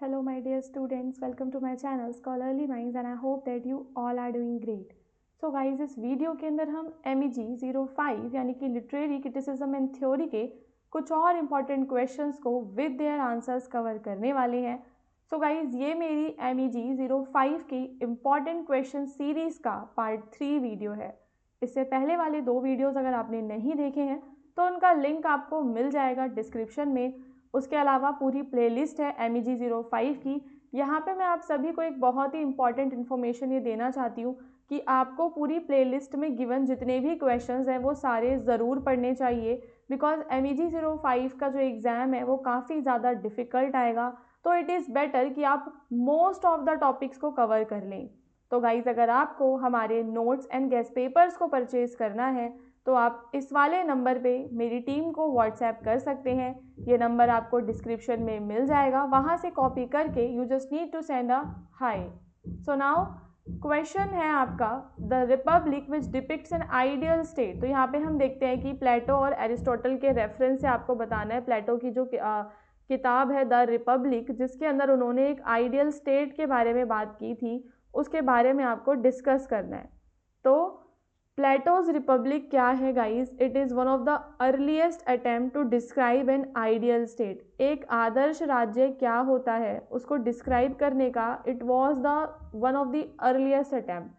Hello my dear students, welcome to my channel Scholarly Minds and I hope that you all are doing great. So guys, इस video के अंदर हम MEG 05 यानी कि literary criticism and theory के कुछ और इम्पॉर्टेंट क्वेश्चंस को विद देयर आंसर्स कवर करने वाले हैं. सो गाइज, ये मेरी MEG 05 की इम्पॉर्टेंट क्वेश्चन सीरीज़ का पार्ट 3 वीडियो है. इससे पहले वाले 2 वीडियोज़ अगर आपने नहीं देखे हैं तो उनका लिंक आपको मिल जाएगा डिस्क्रिप्शन में. उसके अलावा पूरी प्लेलिस्ट है MEG 05 की. यहाँ पे मैं आप सभी को एक बहुत ही इंपॉर्टेंट इन्फॉर्मेशन ये देना चाहती हूँ कि आपको पूरी प्लेलिस्ट में गिवन जितने भी क्वेश्चंस हैं वो सारे ज़रूर पढ़ने चाहिए, बिकॉज MEG 05 का जो एग्ज़ाम है वो काफ़ी ज़्यादा डिफ़िकल्ट आएगा. तो इट इज़ बेटर कि आप मोस्ट ऑफ द टॉपिक्स को कवर कर लें. तो गाइज़, अगर आपको हमारे नोट्स एंड गेस्ट पेपर्स को परचेज़ करना है तो आप इस वाले नंबर पे मेरी टीम को व्हाट्सएप कर सकते हैं. ये नंबर आपको डिस्क्रिप्शन में मिल जाएगा. वहाँ से कॉपी करके you just need to send a hi. So now question है आपका, the republic which depicts an ideal state. तो यहाँ पे हम देखते हैं कि प्लेटो और एरिस्टोटल के रेफरेंस से आपको बताना है. प्लेटो की जो किताब है द रिपब्लिक, जिसके अंदर उन्होंने एक आइडियल स्टेट के बारे में बात की थी, उसके बारे में आपको डिस्कस करना है. तो प्लेटोज रिपब्लिक क्या है guys? It is one of the earliest attempt to describe an ideal state. एक आदर्श राज्य क्या होता है उसको डिस्क्राइब करने का it was the one of the earliest attempt.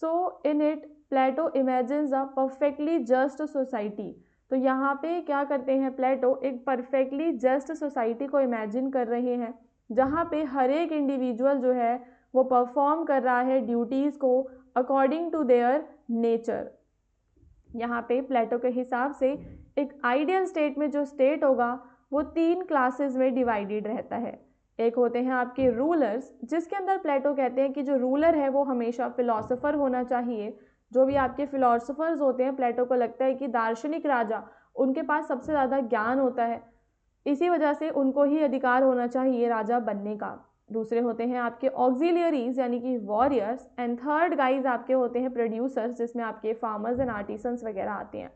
So in it Plato imagines a perfectly just society. तो यहाँ पे क्या करते हैं प्लेटो, एक परफेक्टली जस्ट सोसाइटी को इमेजिन कर रहे हैं जहाँ पे हर एक इंडिविजुअल जो है वो परफॉर्म कर रहा है ड्यूटीज़ को अकॉर्डिंग टू देयर नेचर. यहाँ पे प्लेटो के हिसाब से एक आइडियल स्टेट में जो स्टेट होगा वो 3 क्लासेस में डिवाइडेड रहता है. एक होते हैं आपके रूलर्स, जिसके अंदर प्लेटो कहते हैं कि जो रूलर है वो हमेशा फिलोसोफर होना चाहिए. जो भी आपके फिलोसोफर्स होते हैं, प्लेटो को लगता है कि दार्शनिक राजा, उनके पास सबसे ज़्यादा ज्ञान होता है, इसी वजह से उनको ही अधिकार होना चाहिए राजा बनने का. दूसरे होते हैं आपके ऑक्सिलियरीज यानी कि वॉरियर्स. एंड थर्ड गाइज आपके होते हैं प्रोड्यूसर्स, जिसमें आपके फार्मर्स एंड आर्टिसंस वगैरह आते हैं.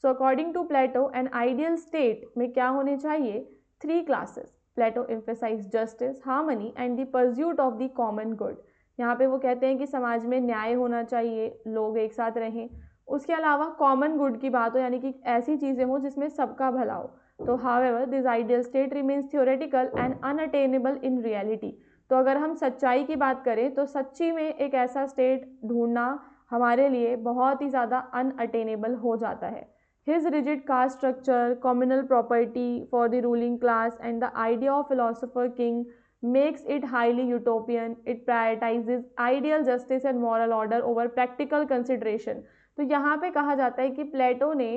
So according to Plato an ideal state में क्या होने चाहिए? 3 classes. Plato emphasise justice, harmony and the pursuit of the common good. यहाँ पे वो कहते हैं कि समाज में न्याय होना चाहिए, लोग एक साथ रहें. उसके अलावा कॉमन गुड की बात हो, यानी कि ऐसी चीज़ें हों जिसमें सबका भला हो. तो however this ideal state remains theoretical and unattainable in reality. तो अगर हम सच्चाई की बात करें तो सच्ची में एक ऐसा स्टेट ढूंढना हमारे लिए बहुत ही ज़्यादा अनअटेनेबल हो जाता है. His rigid caste structure, communal property for the ruling class and the idea of philosopher king makes it highly utopian. It prioritizes ideal justice and moral order over practical consideration. तो यहाँ पे कहा जाता है कि प्लेटो ने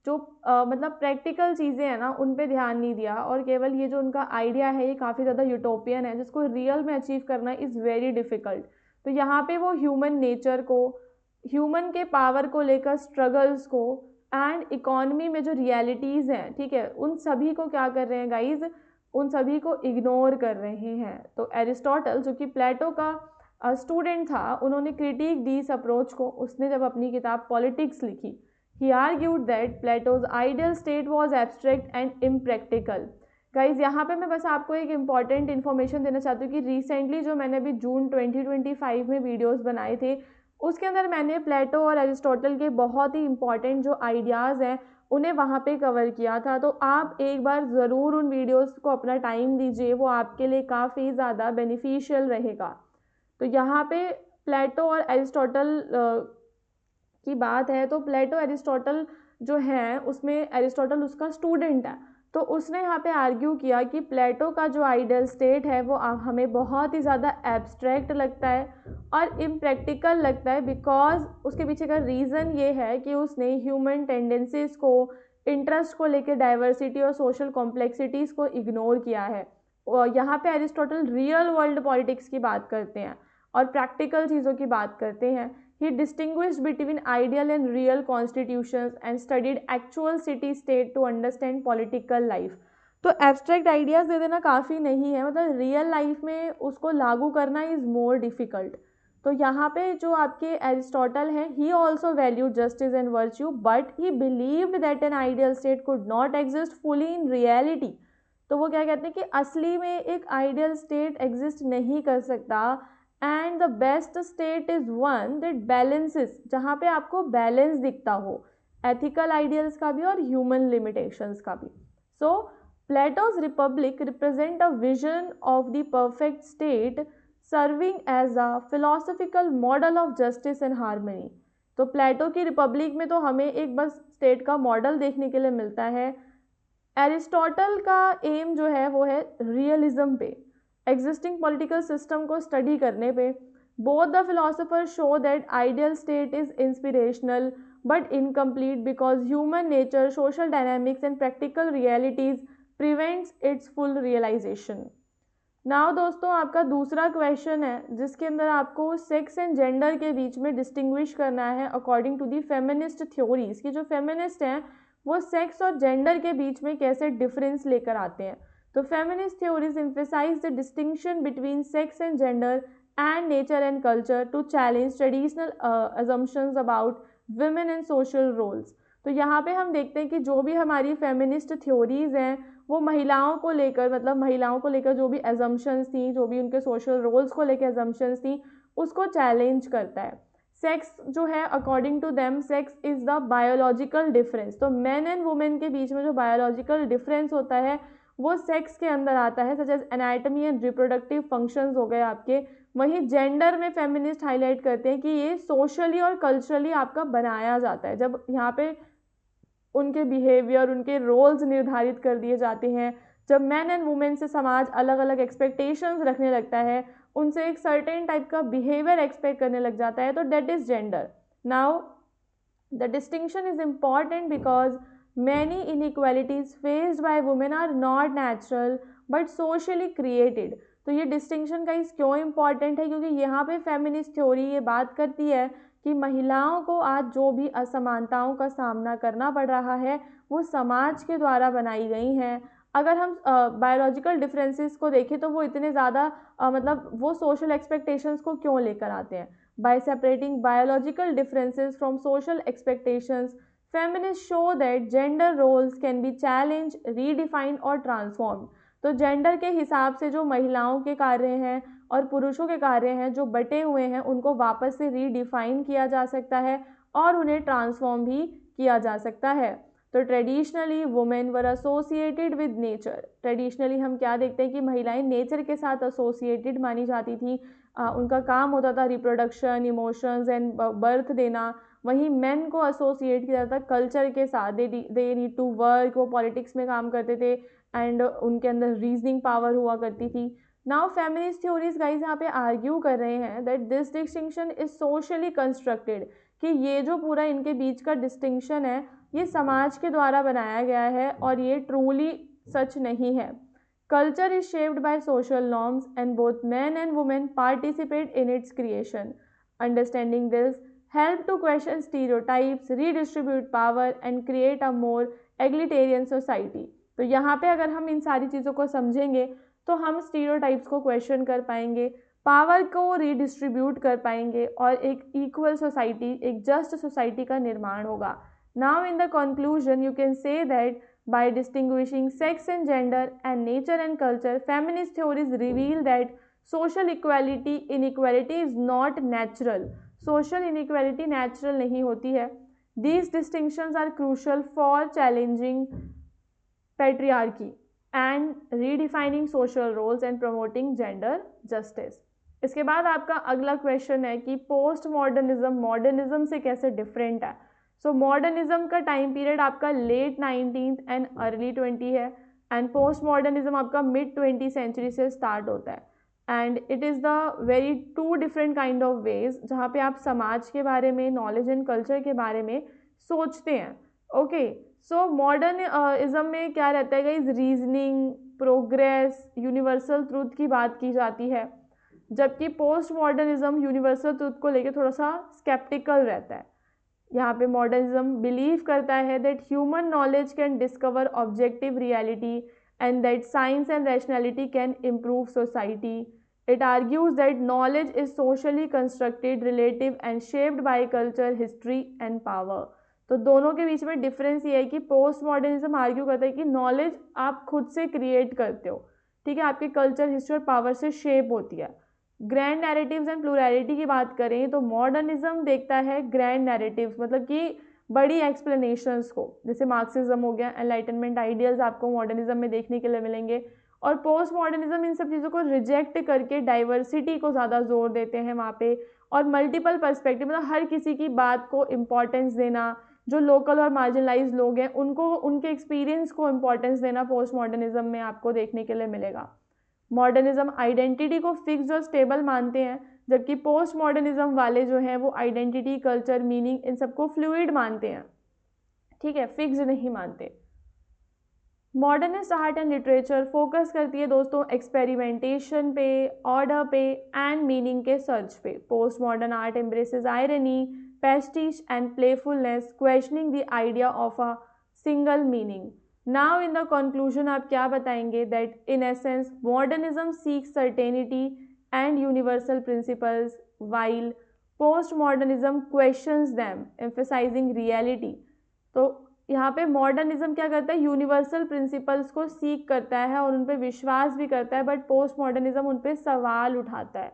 जो मतलब प्रैक्टिकल चीज़ें हैं ना उन पे ध्यान नहीं दिया, और केवल ये जो उनका आइडिया है ये काफ़ी ज़्यादा यूटोपियन है, जिसको रियल में अचीव करना इज़ वेरी डिफ़िकल्ट. तो यहाँ पे वो ह्यूमन नेचर को, ह्यूमन के पावर को लेकर स्ट्रगल्स को, एंड इकोनॉमी में जो रियलिटीज़ हैं, ठीक है, उन सभी को क्या कर रहे हैं गाइज, उन सभी को इग्नोर कर रहे हैं. तो एरिस्टोटल, जो कि प्लेटो का स्टूडेंट था, उन्होंने क्रिटिक दी इस अप्रोच को. उसने जब अपनी किताब पॉलिटिक्स लिखी, he argued that Plato's ideal state was abstract and impractical. Guys, यहाँ पे मैं बस आपको एक इम्पॉर्टेंट इन्फॉर्मेशन देना चाहती हूँ कि रिसेंटली जो मैंने अभी जून 2025 में वीडियोस बनाए थे, उसके अंदर मैंने प्लेटो और एरिस्टोटल के बहुत ही इंपॉर्टेंट जो आइडियाज़ हैं उन्हें वहाँ पे कवर किया था. तो आप एक बार ज़रूर उन वीडियोस को अपना टाइम दीजिए, वो आपके लिए काफ़ी ज़्यादा बेनिफिशियल रहेगा. तो यहाँ पे प्लेटो और एरिस्टोटल की बात है, तो प्लेटो एरिस्टोटल जो है उसमें एरिस्टोटल उसका स्टूडेंट है. तो उसने यहाँ पे आर्ग्यू किया कि प्लेटो का जो आइडियल स्टेट है वो हमें बहुत ही ज़्यादा एब्स्ट्रैक्ट लगता है और इम्प्रैक्टिकल लगता है, बिकॉज उसके पीछे का रीज़न ये है कि उसने ह्यूमन टेंडेंसीज़ को, इंटरेस्ट को लेकर डाइवर्सिटी और सोशल कॉम्प्लेक्सिटीज़ को इग्नोर किया है. और यहाँ पे एरिस्टोटल रियल वर्ल्ड पॉलिटिक्स की बात करते हैं और प्रैक्टिकल चीज़ों की बात करते हैं. He distinguished between ideal and real constitutions and studied actual city-state to understand political life. तो एब्स्ट्रैक्ट आइडियाज़ दे देना काफ़ी नहीं है, मतलब रियल लाइफ में उसको लागू करना इज़ मोर डिफ़िकल्ट. तो यहाँ पे जो आपके एरिस्टोटल हैं, he also valued justice and virtue, but he believed that N ideal state could not exist fully in reality. तो वो क्या कहते हैं कि असली में एक आइडियल स्टेट एग्जिस्ट नहीं कर सकता, and the best state is one that balances, जहाँ पे आपको बैलेंस दिखता हो एथिकल आइडियल्स का भी और ह्यूमन लिमिटेशंस का भी. सो Plato's Republic represent a vision of the perfect state serving as a philosophical model of justice and harmony. तो प्लेटो की रिपब्लिक में तो हमें एक बस स्टेट का मॉडल देखने के लिए मिलता है. एरिस्टोटल का एम जो है वो है रियलिज्म पे, एग्जिस्टिंग पॉलिटिकल सिस्टम को स्टडी करने पे. Both the philosopher show that ideal state is inspirational but incomplete because human nature, social dynamics and practical realities prevents its full realisation. Now दोस्तों, आपका दूसरा क्वेश्चन है जिसके अंदर आपको सेक्स एंड जेंडर के बीच में डिस्टिंग्विश करना है according to the feminist theories, कि जो फेमिनिस्ट हैं वो सेक्स और जेंडर के बीच में कैसे डिफरेंस लेकर आते हैं. तो feminist theories emphasise the distinction between sex and gender and nature and culture to challenge traditional assumptions about women and social roles. तो यहाँ पे हम देखते हैं कि जो भी हमारी फेमिनिस्ट थ्योरीज हैं वो महिलाओं को लेकर, मतलब महिलाओं को लेकर जो भी एजम्पशंस थी, जो भी उनके सोशल रोल्स को लेकर एजम्पशंस थी, उसको चैलेंज करता है. सेक्स जो है according to them, sex is the biological difference. तो मैन एंड वुमेन के बीच में जो बायोलॉजिकल डिफरेंस होता है वो सेक्स के अंदर आता है, such as anatomy and reproductive functions हो गए आपके. वहीं जेंडर में फेमिनिस्ट हाईलाइट करते हैं कि ये सोशली और कल्चरली आपका बनाया जाता है. जब यहाँ पे उनके बिहेवियर, उनके रोल्स निर्धारित कर दिए जाते हैं, जब मैन एंड वुमेन से समाज अलग अलग एक्सपेक्टेशंस रखने लगता है, उनसे एक सर्टेन टाइप का बिहेवियर एक्सपेक्ट करने लग जाता है, तो that is gender. Now the distinction is important because many inequalities faced by women are not natural but socially created. तो ये डिस्टिंक्शन का क्यों इम्पॉर्टेंट है, क्योंकि यहाँ पे फेमिनिस्ट थ्योरी ये बात करती है कि महिलाओं को आज जो भी असमानताओं का सामना करना पड़ रहा है वो समाज के द्वारा बनाई गई हैं. अगर हम बायोलॉजिकल डिफरेंसेस को देखें तो वो इतने ज़्यादा मतलब वो सोशल एक्सपेक्टेशंस को क्यों लेकर आते हैं. By separating biological differences from social expectations, feminist show that gender roles can be challenge, redefined और ट्रांसफॉर्म. तो जेंडर के हिसाब से जो महिलाओं के कार्य हैं और पुरुषों के कार्य हैं जो बटे हुए हैं उनको वापस से रीडिफाइन किया जा सकता है और उन्हें ट्रांसफॉर्म भी किया जा सकता है. तो traditionally women were associated with nature. Traditionally हम क्या देखते हैं कि महिलाएं नेचर के साथ एसोसिएटेड मानी जाती थी. उनका काम होता था रिप्रोडक्शन, इमोशंस एंड बर्थ देना. वहीं मेन को एसोसिएट किया जाता था कल्चर के साथ. दे नीड टू वर्क, वो पॉलिटिक्स में काम करते थे एंड उनके अंदर रीजनिंग पावर हुआ करती थी. नाउ फेमिनिस्ट थ्योरीज गाइज यहाँ पे आर्ग्यू कर रहे हैं that this distinction is socially constructed, कि ये जो पूरा इनके बीच का डिस्टिंक्शन है ये समाज के द्वारा बनाया गया है और ये ट्रूली सच नहीं है. Culture is shaped by social norms and both man and women participate in its creation. Understanding this help to question stereotypes, redistribute power and create a more egalitarian society. तो यहाँ पे अगर हम इन सारी चीज़ों को समझेंगे तो हम स्टीरियोटाइप्स को क्वेश्चन कर पाएंगे, पावर को रीडिस्ट्रीब्यूट कर पाएंगे और एक इक्वल सोसाइटी, एक जस्ट सोसाइटी का निर्माण होगा. Now in the conclusion you can say that by distinguishing sex and gender and nature and culture, feminist theories reveal that social inequality is not natural. Social inequality natural नहीं होती है. These distinctions are crucial for challenging patriarchy and redefining social roles and promoting gender justice. इसके बाद आपका अगला question है कि post modernism modernism से कैसे डिफरेंट है. सो मॉडर्निज्म का टाइम पीरियड आपका लेट 19th एंड अर्ली 20 है एंड पोस्ट मॉडर्निज्म आपका मिड 20th सेंचुरी से स्टार्ट होता है. And it is the very two different kind of ways जहाँ पे आप समाज के बारे में, नॉलेज एंड कल्चर के बारे में सोचते हैं. ओके, सो मॉडर्निज्म में क्या रहता है guys, reasoning, progress, universal truth की बात की जाती है, जबकि पोस्ट मॉडर्निज्म यूनिवर्सल ट्रूथ को लेकर थोड़ा सा स्केप्टिकल रहता है. यहाँ पे मॉडर्निज्म बिलीव करता है that human knowledge can discover objective reality and that science and rationality can improve society. It argues that knowledge is socially constructed, relative and shaped by culture, history and power. तो दोनों के बीच में difference ये है कि post modernism argue करता है कि नॉलेज आप खुद से क्रिएट करते हो, ठीक है, आपके कल्चर, हिस्ट्री और पावर से शेप होती है। ग्रैंड नैरेटिव्स एंड प्लूरैलिटी की बात करें तो मॉडर्निज्म देखता है ग्रैंड नैरेटिव्स, मतलब कि बड़ी एक्सप्लेनेशंस को, जैसे मार्क्सिज्म हो गया, एनलाइटनमेंट आइडियल्स आपको मॉडर्निज्म में देखने के लिए मिलेंगे। और पोस्ट मॉडर्निज्म इन सब चीज़ों को रिजेक्ट करके डाइवर्सिटी को ज़्यादा जोर देते हैं वहाँ पे, और मल्टीपल पर्सपेक्टिव, मतलब हर किसी की बात को इम्पोर्टेंस देना, जो लोकल और मार्जिनलाइज लोग हैं उनको, उनके एक्सपीरियंस को इम्पोर्टेंस देना पोस्ट मॉडर्निज्म में आपको देखने के लिए मिलेगा। मॉडर्निज्म आइडेंटिटी को फिक्स और स्टेबल मानते हैं, जबकि पोस्ट मॉडर्निज्म वाले जो हैं वो आइडेंटिटी, कल्चर, मीनिंग इन सबको फ्लूइड मानते हैं, ठीक है, फिक्स नहीं मानते। Modernist art and literature focus करती है दोस्तों एक्सपेरिमेंटेशन पे, ऑर्डर पे एंड मीनिंग के सर्च पे। Post modern art embraces irony, pastiche and playfulness, questioning the idea of a single meaning. Now in the conclusion आप क्या बताएंगे? That in essence modernism seeks certainty and universal principles while post modernism questions them emphasizing reality. तो यहाँ पे modernism क्या करता है? Universal principles को सीख करता है और उन पर विश्वास भी करता है, बट पोस्ट मॉडर्निज्म उन पर सवाल उठाता है,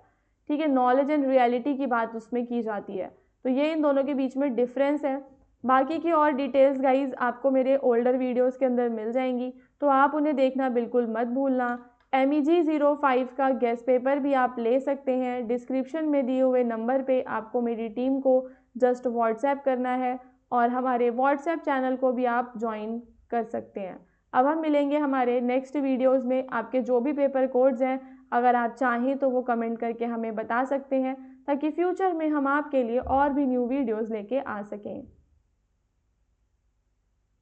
ठीक है, नॉलेज एंड रियलिटी की बात उसमें की जाती है। तो ये इन दोनों के बीच में डिफरेंस है। बाकी की और डिटेल्स गाइज आपको मेरे ओल्डर वीडियोस के अंदर मिल जाएंगी, तो आप उन्हें देखना बिल्कुल मत भूलना। MEG 05 का गेस्ट पेपर भी आप ले सकते हैं। डिस्क्रिप्शन में दिए हुए नंबर पे आपको मेरी टीम को जस्ट व्हाट्सएप करना है और हमारे व्हाट्सएप चैनल को भी आप ज्वाइन कर सकते हैं। अब हम मिलेंगे हमारे नेक्स्ट वीडियोस में। आपके जो भी पेपर कोड्स हैं, अगर आप चाहें तो वो कमेंट करके हमें बता सकते हैं, ताकि फ्यूचर में हम आपके लिए और भी न्यू वीडियोस लेके आ सकें।